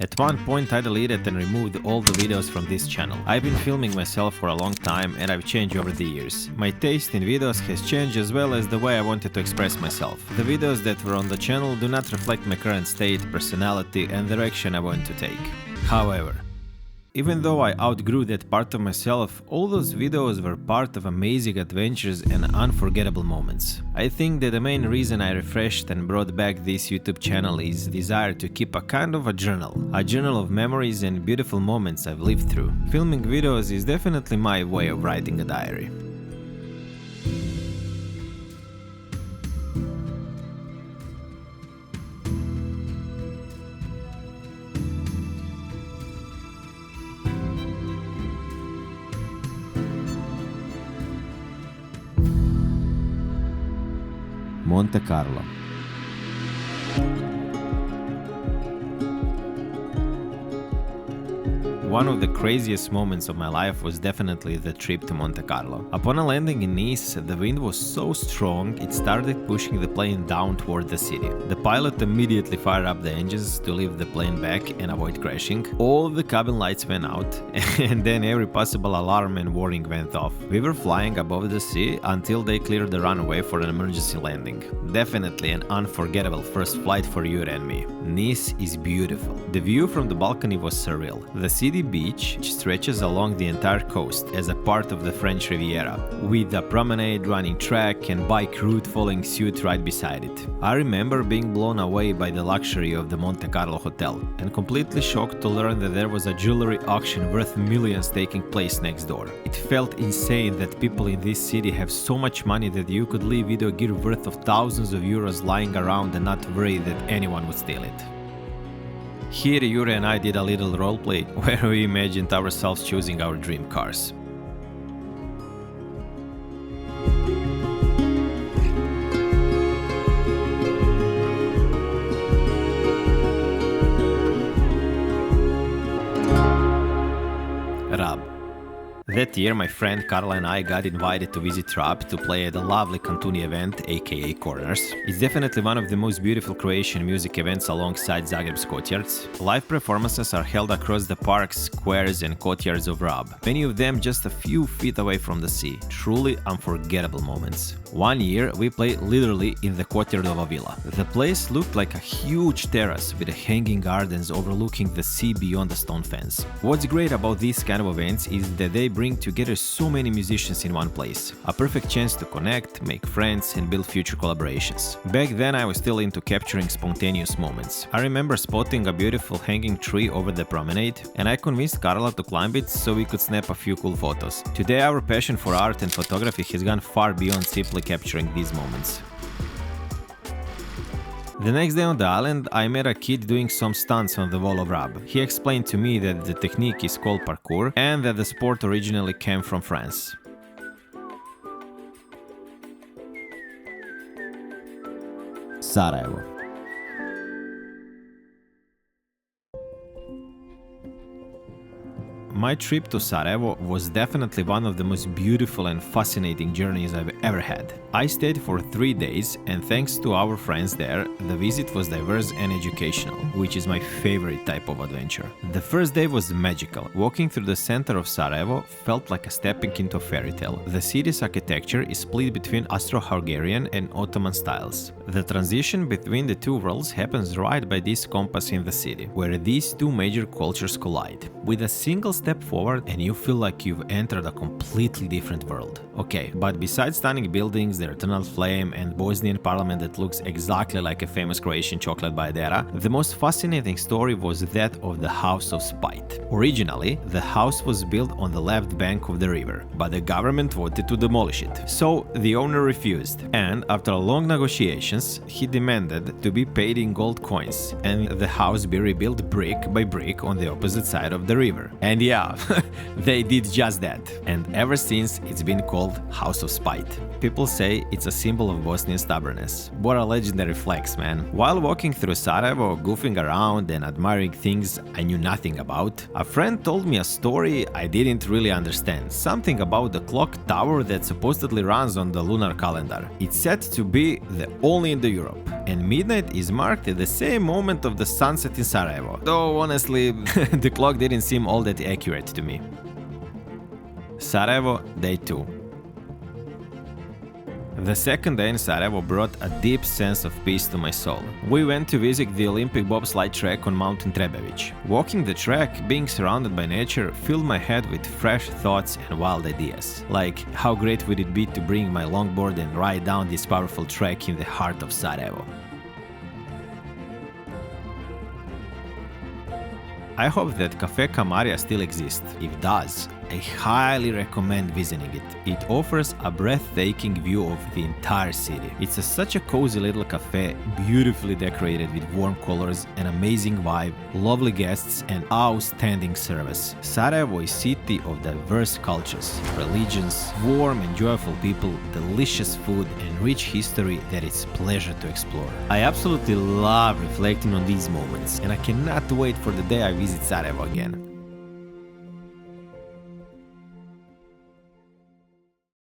At one point I deleted and removed all the videos from this channel. I've been filming myself for a long time and I've changed over the years. My taste in videos has changed as well as the way I wanted to express myself. The videos that were on the channel do not reflect my current state, personality and direction I want to take. However, even though I outgrew that part of myself, all those videos were part of amazing adventures and unforgettable moments. I think that the main reason I refreshed and brought back this YouTube channel is desire to keep a kind of a journal of memories and beautiful moments I've lived through. Filming videos is definitely my way of writing a diary. Monte Carlo. One of the craziest moments of my life was definitely the trip to Monte Carlo. Upon a landing in Nice, the wind was so strong it started pushing the plane down toward the city. The pilot immediately fired up the engines to lift the plane back and avoid crashing. All the cabin lights went out and then every possible alarm and warning went off. We were flying above the sea until they cleared the runway for an emergency landing. Definitely an unforgettable first flight for you and me. Nice is beautiful. The view from the balcony was surreal. The city beach stretches along the entire coast as a part of the French Riviera, with a promenade, running track and bike route following suit right beside it. I remember being blown away by the luxury of the Monte Carlo hotel and completely shocked to learn that there was a jewelry auction worth millions taking place next door. It felt insane that people in this city have so much money that you could leave video gear worth of thousands of euros lying around and not worry that anyone would steal it. Here Yuri and I did a little roleplay where we imagined ourselves choosing our dream cars. Rab. That year, my friend Karla and I got invited to visit Rab to play at the lovely Cantuni event, aka Corners. It's definitely one of the most beautiful Croatian music events alongside Zagreb's courtyards. Live performances are held across the parks, squares and courtyards of Rab, many of them just a few feet away from the sea. Truly unforgettable moments. One year, we played literally in the courtyard of a villa. The place looked like a huge terrace with hanging gardens overlooking the sea beyond the stone fence. What's great about these kind of events is that they bring together so many musicians in one place. A perfect chance to connect, make friends and build future collaborations. Back then I was still into capturing spontaneous moments. I remember spotting a beautiful hanging tree over the promenade and I convinced Karla to climb it so we could snap a few cool photos. Today our passion for art and photography has gone far beyond simply capturing these moments. The next day on the island, I met a kid doing some stunts on the wall of Rab. He explained to me that the technique is called parkour and that the sport originally came from France. Sarajevo. My trip to Sarajevo was definitely one of the most beautiful and fascinating journeys I've ever had. I stayed for 3 days and thanks to our friends there, the visit was diverse and educational, which is my favorite type of adventure. The first day was magical. Walking through the center of Sarajevo felt like stepping into a fairy tale. The city's architecture is split between Austro-Hungarian and Ottoman styles. The transition between the two worlds happens right by this compass in the city, where these two major cultures collide. With a single step forward and you feel like you've entered a completely different world. Okay, but besides stunning buildings, the eternal flame and Bosnian parliament that looks exactly like a famous Croatian chocolate bajdera, the most fascinating story was that of the House of Spite. Originally, the house was built on the left bank of the river, but the government wanted to demolish it. So the owner refused, and after long negotiations, he demanded to be paid in gold coins and the house be rebuilt brick by brick on the opposite side of the river. And yeah, yeah, they did just that. And ever since, it's been called House of Spite. People say it's a symbol of Bosnian stubbornness. What a legendary flex, man. While walking through Sarajevo, goofing around and admiring things I knew nothing about, a friend told me a story I didn't really understand. Something about the clock tower that supposedly runs on the lunar calendar. It's said to be the only in the Europe, and midnight is marked at the same moment of the sunset in Sarajevo. Though honestly, the clock didn't seem all that accurate to me. Sarajevo, Day 2. The second day in Sarajevo brought a deep sense of peace to my soul. We went to visit the Olympic bobsled track on Mountain Trebević. Walking the track, being surrounded by nature, filled my head with fresh thoughts and wild ideas. Like, how great would it be to bring my longboard and ride down this powerful track in the heart of Sarajevo. I hope that Cafe Kamaria still exists. If it does, I highly recommend visiting it. It offers a breathtaking view of the entire city. It's such a cozy little cafe, beautifully decorated with warm colors, an amazing vibe, lovely guests, and outstanding service. Sarajevo is a city of diverse cultures, religions, warm and joyful people, delicious food, and rich history that it's a pleasure to explore. I absolutely love reflecting on these moments, and I cannot wait for the day I visit Sarajevo again.